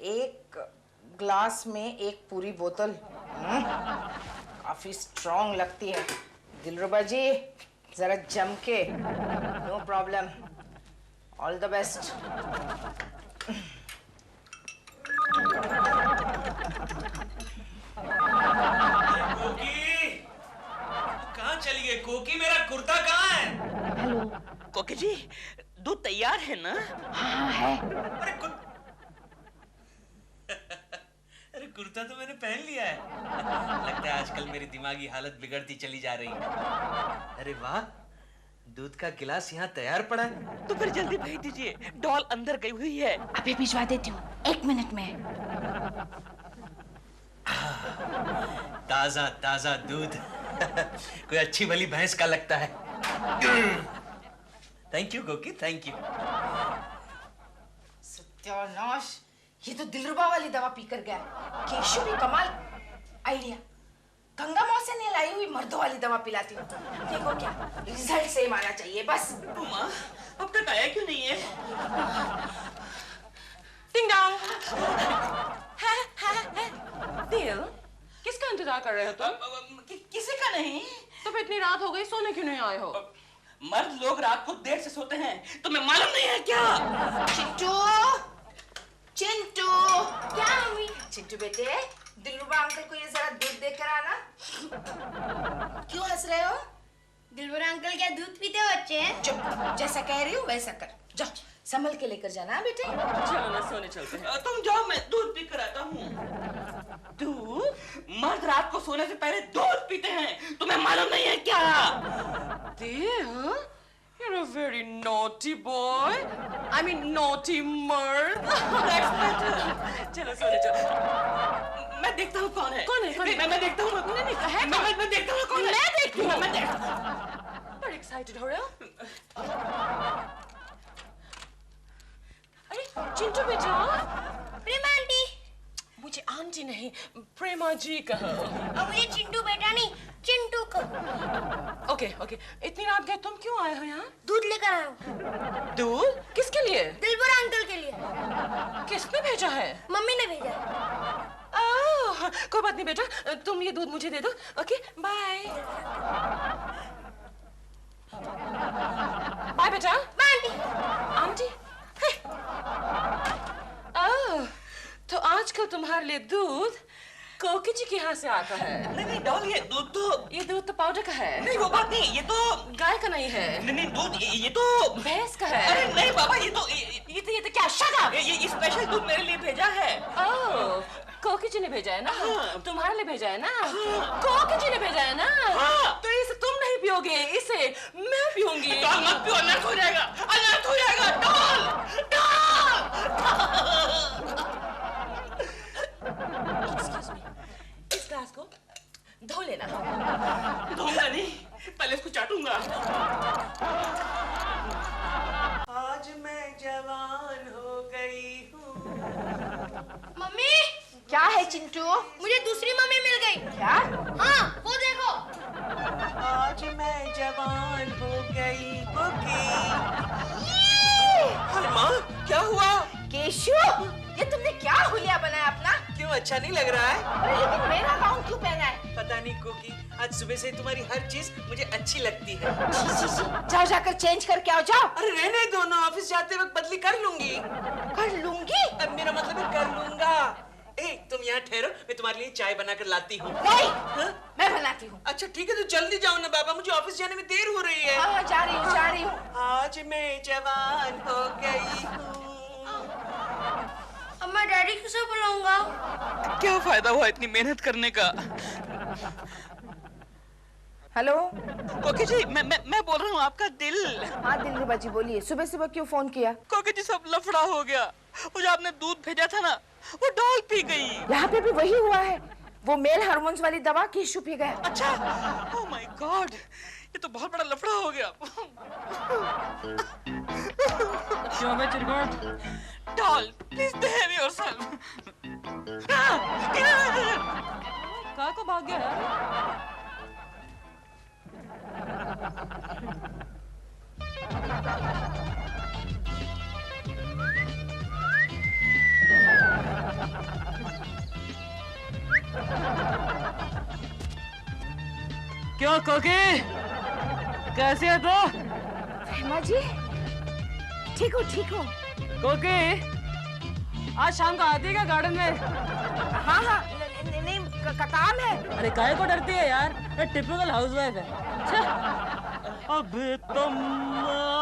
एक ग्लास में एक पूरी बोतल, काफी स्ट्रॉन्ग लगती है। दिलरुबा जी, जरा जम के। No problem, all the best. Koki, कहाँ चली गई कोकी? कोके जी, दूध तैयार है ना? हाँ है। अरे कुर्ता तो मैंने पहन लिया है। लगता है आजकल मेरी दिमागी हालत बिगड़ती चली जा रही है। अरे वाह, दूध का गिलास यहाँ तैयार पड़ा है। तो फिर जल्दी भेज दीजिए, डॉल अंदर गई हुई है। अभी भिजवा देती हूँ, 1 मिनट में। ताजा ताजा दूध। कोई अच्छी भली भैंस का लगता है। थैंक यू कोकी, थैंक यू। सत्यानाश, ये तो दिलरुबा वाली दवा पीकर गया। केशु भी कमाल आइडिया। गंगा मौसी ने लाई हुई मर्दों वाली दवा पिलाती हूँ। देखो क्या रिजल्ट सेम आना चाहिए बस। माँ, अब तक आया क्यों नहीं है? Ding dong. दिल, किसका इंतजार कर रहे हो तुम? किसी का नहीं। तो फिर इतनी रात हो गई, सोने क्यों नहीं आए हो? मर्द लोग रात को देर से सोते हैं, तुम्हें मालूम नहीं है क्या? चिंटू, चिंटू। क्या मम्मी? चिंटू बेटे, दिलरुबा अंकल को ये जरा दूध देकर आना। क्यों हंस रहे हो? दिलबर अंकल क्या दूध पीते हो बच्चे? चुप, जैसा कह रही हूँ वैसा कर। जाओ, संभल के लेकर जाना बेटे। चलो ना सोने चलते हैं। तुम जाओ, मैं दूध पी कर आता हूँ। दूध? मर्द रात को सोने से पहले दूध पीते हैं, तुम्हें मालूम नहीं है क्या? Dear, you're a very naughty boy. I mean naughty murd. That's better. चलो सोने चलो। मैं देखता हूँ कौन है। कौन है? मैं देखता हूँ। नहीं है। मैं देखता हूँ कौन है। मैं देखती हूँ। मैं देखता। बड़ी excited हो रहे हो? अरे चिंटू बेटा, प्रेमा आंटी। मुझे आंटी नहीं, प्रेमा जी कहो। अब मुझे चिंटू बेटा नहीं, चिंटू को। ओके, इतनी रात गए तुम क्यों आए हो यहाँ? दूध लेकर आया हूँ। दूध? किसके लिए? दिलबर अंकल के लिए। किसने भेजा है? मम्मी ने भेजा। कोई बात नहीं बेटा, तुम ये दूध मुझे दे दो। Okay, bye. बाय बेटा। Bye aunty. ओह, तो आजकल तुम्हारे लिए दूध कोकी जी के यहाँ से आता है। नहीं डॉल, ये दूध तो पाउडर का है। नहीं, वो बात नहीं, ये तो गाय का नहीं है। नहीं दूध, ये तो भैंस का है। अरे नहीं बाबा, ये तो क्या? Shut up. ये स्पेशल दूध मेरे लिए भेजा है। ओह, कोकी जी ने भेजा है ना? हाँ। तुम्हारे लिए भेजा है ना? हाँ। कोकी जी ने भेजा है ना? हाँ। तो इसे तुम नहीं पियोगे, इसे मैं पीऊंगी। डॉल मत पियो, अनर्थ हो जाएगा, अनर्थ हो जाएगा। डॉल, इस ग्लास को धो लेना। धोऊंगा नहीं, पहले इसको चाटूंगा। आज मैं जवान हो गई हूँ। मम्मी, क्या है चिंटू? मुझे दूसरी मम्मी मिल गई। क्या? हाँ, वो देखो। आज मैं जवान हो गई। ओके। अरे माँ, क्या हुआ? केशु, ये तुमने क्या हुलिया बनाया अपना? क्यों, अच्छा नहीं लग रहा है? अरे लेकिन मेरा गाउन क्यों पहना है? पता नहीं कोकी, आज सुबह से तुम्हारी हर चीज मुझे अच्छी लगती है। जाओ जाकर चेंज करके आओ, जाओ। अरे रहने दो ना, ऑफिस जाते वक्त बदली कर लूंगी। कर लूंगी? अब मेरा मतलब है कर लूंगा। तुम यहाँ ठहरो, मैं तुम्हारे लिए चाय बनाकर लाती हूँ। नहीं, मैं बनाती हूँ। अच्छा ठीक है, तो जल्दी जाओ ना बाबा, मुझे ऑफिस जाने में देर हो रही है। हाँ, जा रही हूँ, जा रही हूँ। आज मैं जवान हो गई हूँ। अब मैं डैडी किसे बुलाऊंगा? क्या फायदा हुआ इतनी मेहनत करने का? हेलो कोकी जी, मैं बोल रहा हूँ, आपका दिल। हाँ दिलरुबा जी, बोलिए। सुबह सुबह क्यों फोन किया? कोकी जी, सब लफड़ा हो गया। वो जो आपने दूध भेजा था ना, वो डॉल पी गई। यहाँ पे भी वही हुआ है। वो मेल हार्मोन्स वाली दवा केशु पी गया। अच्छा, ओह माय गॉड, ये तो बहुत बड़ा लफड़ा हो गया। क्यों मैं चिरगुट? Doll, please behave yourself. कहाँ को भाग गया यार? क्यों कोकी, कैसे है तो? प्रेमा जी, ठीक हूँ, ठीक हूँ। कोकी, आज शाम को आती है क्या गार्डन में? हाँ हाँ, नहीं काम है। अरे काहे को डरती है यार, टिपिकल हाउसवाइफ है। अबे तुम,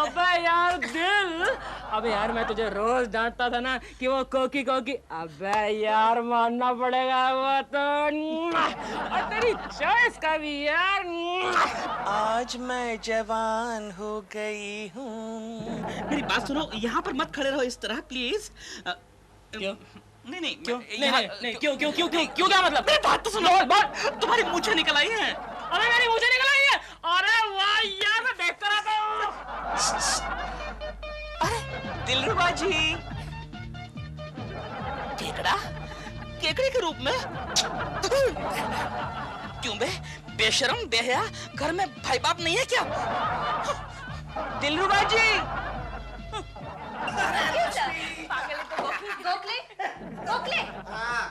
अबे यार दिल, अबे यार मैं तुझे रोज डांटता था ना कि वो कोकी कोकी, अबे यार मानना पड़ेगा वो तो, और तेरी चॉइस का भी यार। आज मैं जवान हो गई हूँ। मेरी बात सुनो, यहाँ पर मत खड़े रहो इस तरह प्लीज। क्यों? नहीं क्यों? नहीं, क्यों क्या मतलब? मेरी बात तो सुनो। तुम्हारी मूंछें निकल आई हैं। अरे मेरी मूंछें निकल आई है? अरे वाह यार, मैं देखता रहता हूँ। अरे दिलरुबा जी, केकड़ा, केकड़े के रूप में? क्यों बे, बेशरम बेहया, घर में भाई बाप नहीं है क्या? दिलरुबा जी। गोखले, गोखले,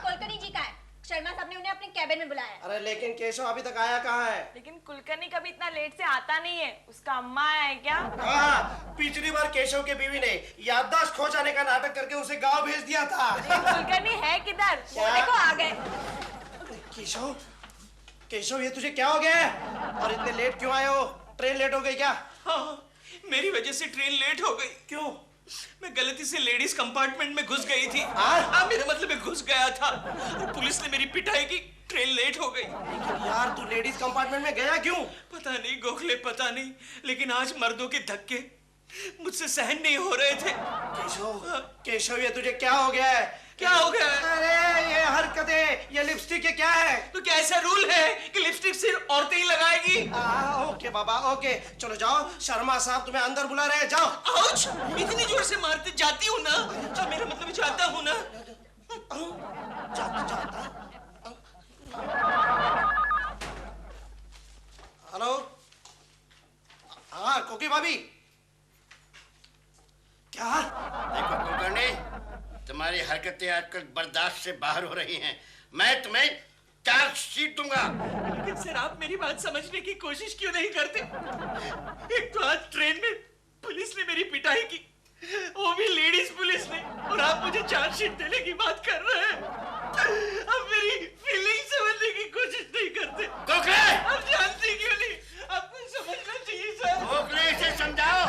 कुलकर्णी जी का है। शर्मा साहब ने उन्हें अपने कैबिन में बुलाया। अरे लेकिन केशव अभी तक आया कहाँ है? लेकिन कुलकर्णी कभी इतना लेट से आता नहीं है, उसका अम्मा है क्या? हाँ, पिछली बार केशव की बीवी ने याददाश्त खो जाने का नाटक करके उसे गांव भेज दिया था। कुलकर्णी है किधर? वो देखो आ गए। केशव, केशव ये तुझे क्या हो गया है? और इतने लेट क्यों आए हो? ट्रेन लेट हो गई क्या? हाँ, मेरी वजह से ट्रेन लेट हो गई। क्यों? मैं गलती से लेडीज कंपार्टमेंट में घुस गई थी। हाँ, मेरा मतलब मैं घुस गया था और पुलिस ने मेरी पिटाई की, ट्रेन लेट हो गई। लेकिन यार तू लेडीज कंपार्टमेंट में गया क्यों? पता नहीं गोखले, पता नहीं, लेकिन आज मर्दों के धक्के मुझसे सहन नहीं हो रहे थे। केशव, केशव ये तुझे क्या हो गया है? क्या हो गया है? अरे ये हरकतें, ये लिपस्टिक ये क्या है? तो क्या ऐसा रूल है कि लिपस्टिक सिर्फ औरतें ही लगाएगी? ओके बाबा, ओके, चलो जाओ, शर्मा साहब तुम्हें अंदर बुला रहे हैं, जाओ। आउच! इतनी जोर से मारते, जाती हूँ ना, तो मेरा मतलब जाता हूँ ना। हेलो, हाँ कोकी भाभी, क्या? देखो कुलकर्णी, तुम्हारी हरकतें आजकल बर्दाश्त से बाहर हो रही हैं। मैं तुम्हें चार्जशीट दूंगा। लेकिन सर आप मेरी बात समझने की कोशिश क्यों नहीं करते? एक तो आज ट्रेन में पुलिस ने मेरी पिटाई की, वो भी लेडीज पुलिस ने, और आप मुझे चार्जशीट देने की बात कर रहे हैं। अब मेरी फीलिंग समझने की कोशिश नहीं करते। गोखले! आप जानते क्यों नहीं? आपको समझना चाहिए सर। गोखले इसे समझाओ।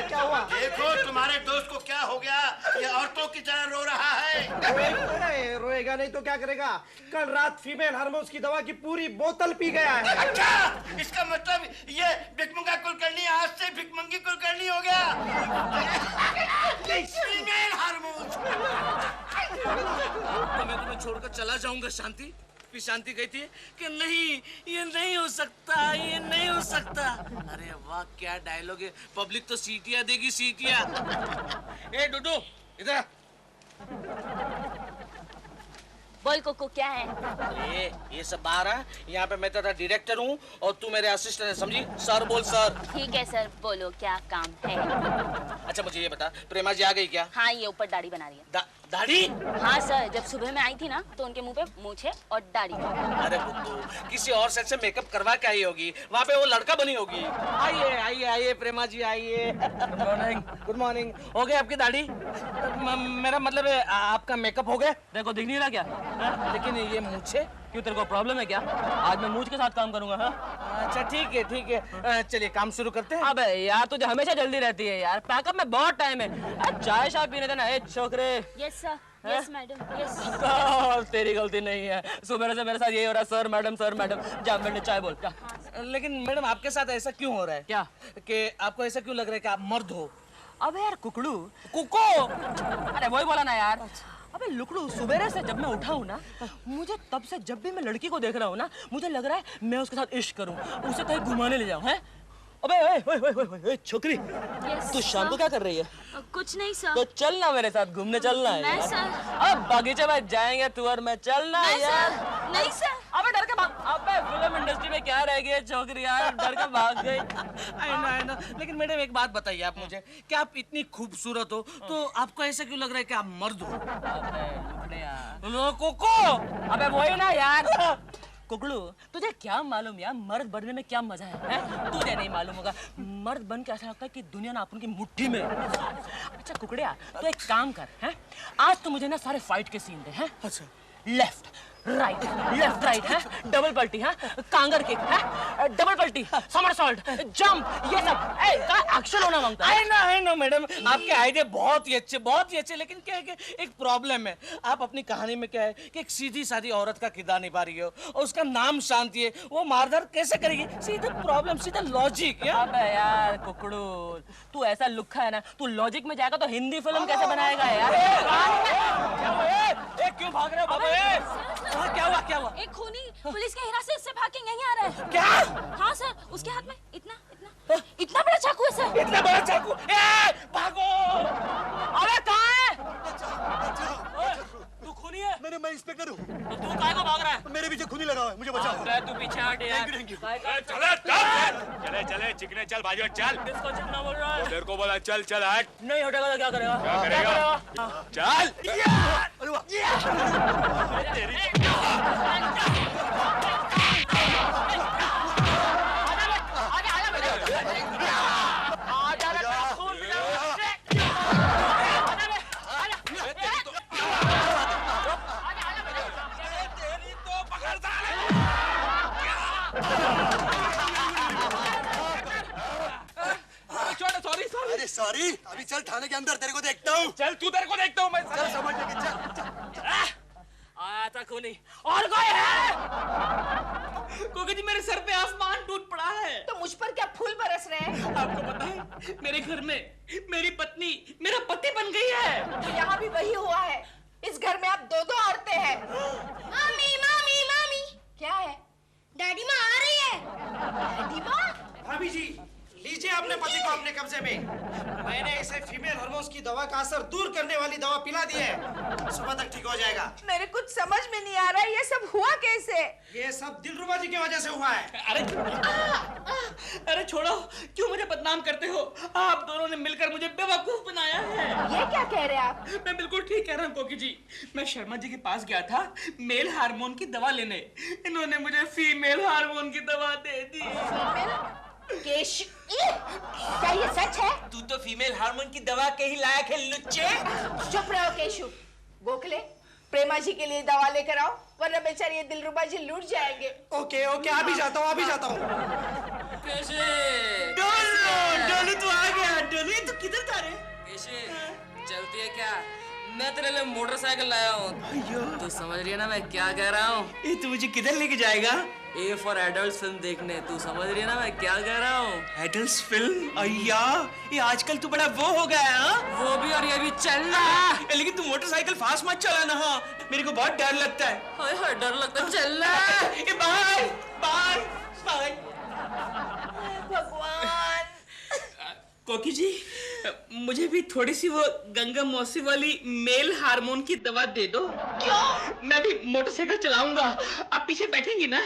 क्या हुआ? देखो तुम्हारे दोस्त को क्या हो गया, ये औरतों की तरह रो रहा है। अरे रोएगा नहीं तो क्या करेगा? कल रात फीमेल हार्मोन्स की दवा की पूरी बोतल पी गया है। अच्छा, इसका मतलब ये भिकमंगा कुलकर्णी आज से भिकमंगी कुलकर्णी हो गया। Female hormones. तो मैं तुम्हें छोड़कर चला जाऊंगा शांति। फिर शांति कहती है कि नहीं, ये नहीं हो सकता, ये नहीं हो सकता। अरे वाह क्या डायलॉग है। पब्लिक तो सीटियां देगी, सीटियां। ए डुडू इधर। बोल कोको क्या है? ये सब बाहर है। यहाँ पे मैं तेरा डायरेक्टर हूँ और तू मेरे असिस्टेंट है, समझी? सर बोल सर। ठीक है सर, बोलो क्या काम है? अच्छा मुझे ये बता, प्रेमा जी आ गई क्या? हाँ, ये ऊपर दाढ़ी बना रही है। दाढ़ी? हाँ सर, जब सुबह में आई थी ना तो उनके मुंह पे मूछें और दाढ़ी। अरे बुद्धू, किसी और सेक्स से मेकअप करवा के आई होगी, वहाँ पे वो लड़का बनी होगी। आइए आइए आइए प्रेमा जी आइए। Good morning. Good morning. हो गई आपकी दाढ़ी? मेरा मतलब है आपका मेकअप हो गया? देखो दिख नहीं रहा क्या? लेकिन ये मूछें क्यों, तेरे को प्रॉब्लम है क्या? आज मैं मूछ के साथ काम करूंगा। हाँ अच्छा ठीक है ठीक है, चलिए काम शुरू करते हैं। अबे यार तुझे हमेशा जल्दी रहती है यार, पैकअप में बहुत टाइम है। चाय शाय पीने देना है छोकरे। Yes sir, yes madam, yes. तेरी गलती नहीं है, सुबह से मेरे साथ यही हो रहा है, सर मैडम। जा मैंने चाय बोल जा। लेकिन मैडम आपके साथ ऐसा क्यों हो रहा है? क्या कि आपको ऐसा क्यों लग रहा है कि आप मर्द हो? अबे यार कुकड़ू, कुको, अरे वही बोला ना यार। अबे लुकड़ू, सुबह से जब मैं उठा हूँ ना, मुझे तब से जब भी मैं लड़की को देख रहा हूँ ना, मुझे लग रहा है मैं उसके साथ इश्क करूँ, उसे कहीं घुमाने ले जाऊँ। हैं? अबे ओए छोकरी, तू शाम को क्या कर रही है? कुछ नहीं सर। तो चलना मेरे साथ घूमने चलना है। नहीं सर। अब बगीचे में जाएंगे तू और मैं, चलना नहीं यार। सर, नहीं सर। अबे डर के भाग, अबे फिल्म इंडस्ट्री में क्या रह गई छोकरी यार, डर के भाग गई। I know। लेकिन मैडम एक बात बताइए आप मुझे, कि आप इतनी खूबसूरत हो तो आपको ऐसा क्यों लग रहा है कि आप मर्द हो? अबे कोको, अबे वही ना यार। कुकड़ू, तुझे क्या मालूम यार मर्द बनने में क्या मजा है? तुझे नहीं मालूम होगा, मर्द बन के ऐसा लगता है कि दुनिया ना अपन की मुट्ठी में। अच्छा कुकड़िया, तो एक काम कर, हैं? आज तो मुझे ना सारे फाइट के सीन दे, हैं? अच्छा। लेफ्ट, राइट लेफ्ट राइट है, डबल पलटी है, कांगर किक है, डबल पलटी, समरसॉल्ट, जंप, ये सब एक्शन होना मांगता है। आई नो मैडम, आपके आइडिया बहुत ही अच्छे, लेकिन क्या है कि एक प्रॉब्लम है। आप अपनी कहानी में क्या है कि एक सीधी सादी औरत का किरदार निभा रही हो और उसका नाम शांति है, वो मारधाड़ कैसे करेगी? सीधा प्रॉब्लम, सीधा लॉजिक। अबे यार कुकड़ू, तू ऐसा लुक्खा है ना, तू लॉजिक में जाएगा तो हिंदी फिल्म कैसे बनाएगा यार? क्यों भाग रहे हो बाबा? क्या हुआ? एक खूनी पुलिस के हिरासत से भाग के यहीं आ रहा है। क्या? हाँ सर, उसके हाथ में इतना बड़ा चाकू है सर। इतना बड़ा चाकू? भागो! अबे कहाँ है? तू खूनी है? मैं इंस्पेक्टर हूँ। तो तू काहे को भाग रहा है? मेरे पीछे खूनी लगा हुआ है, मुझे बचाओ। तू पीछे हट यार। Thank you. चले चिकने चल बाजू चल। किसको चिकना बोल रहा है? तेरे को बोला चल हट। नहीं हटेगा तो क्या करेगा? चल। सॉरी, अभी चल थाने के अंदर, तेरे को देखता हूँ। चल तू तेरे को देखता हूँ मैं। चल समझ लेके चल। आया था खूनी और कोई है? क्योंकि जी मेरे सर पे आसमान टूट पड़ा है। तो मुझ पर क्या फूल बरस रहे हैं? आपको पता है मेरे घर में मेरी पत्नी मेरा पति बन गई है। तो यहाँ भी वही हुआ है। इस घर में अब दो औरतें हैं। मामी मामी मामी, क्या है? डैडी माँ आ रही है। डैडी माँ? भाभी जी, लीजिए अपने पति को अपने कब्जे में। मैंने इसे फीमेल हार्मोन्स की दवा का असर दूर करने वाली दवा पिला दी है। सुबह तक ठीक हो जाएगा। मेरे कुछ समझ में नहीं आ रहा है, ये सब हुआ कैसे? ये सब दिलरुबा जी की वजह से हुआ है। अरे छोड़ो, क्यों मुझे बदनाम करते हो? आप दोनों ने मिलकर मुझे बेवकूफ बनाया है। ये क्या कह रहे हैं आप? मैं बिल्कुल ठीक कह रहा हूँ कोकी जी। मैं शर्मा जी के पास गया था मेल हार्मोन की दवा लेने। इन्होंने मुझे फीमेल हार्मोन की दवा दे दी। क्या ये सच है? तू तो फीमेल हार्मोन की दवा के ही लायक है लुच्चे। चुप रहो केशु। गोखले, प्रेमा जी के लिए दवा लेकर आओ, वरना बेचारी ये दिलरुबा जी लूट जाएंगे। ओके, अभी जाता हूँ। कैसे? डोलू तू आ गया। डोलू तू किधर था रे? कैसे? चलती है क्या? मैं तेरे लिए मोटरसाइकिल लाया हूँ। तू समझ रही है ना मैं क्या कह रहा हूँ? ये तू मुझे किधर लेके जाएगा? ए फॉर एडल्ट फिल्म देखने। तू समझ रही है ना मैं क्या कह रहा हूँ? Adult film? अय्या, ये आजकल तू बड़ा वो हो गया है। वो भी और ये भी चलना। लेकिन तू मोटरसाइकिल फास्ट मत चलाना। हाँ, मेरे को बहुत डर लगता है। हाय डर लगता है। चलना। Bye bye bye. भगवान। कोकी जी, मुझे भी थोड़ी सी वो गंगा मौसी वाली मेल हार्मोन की दवा दे दो। क्यों? मैं भी मोटरसाइकिल चलाऊंगा। आप पीछे बैठेंगी ना?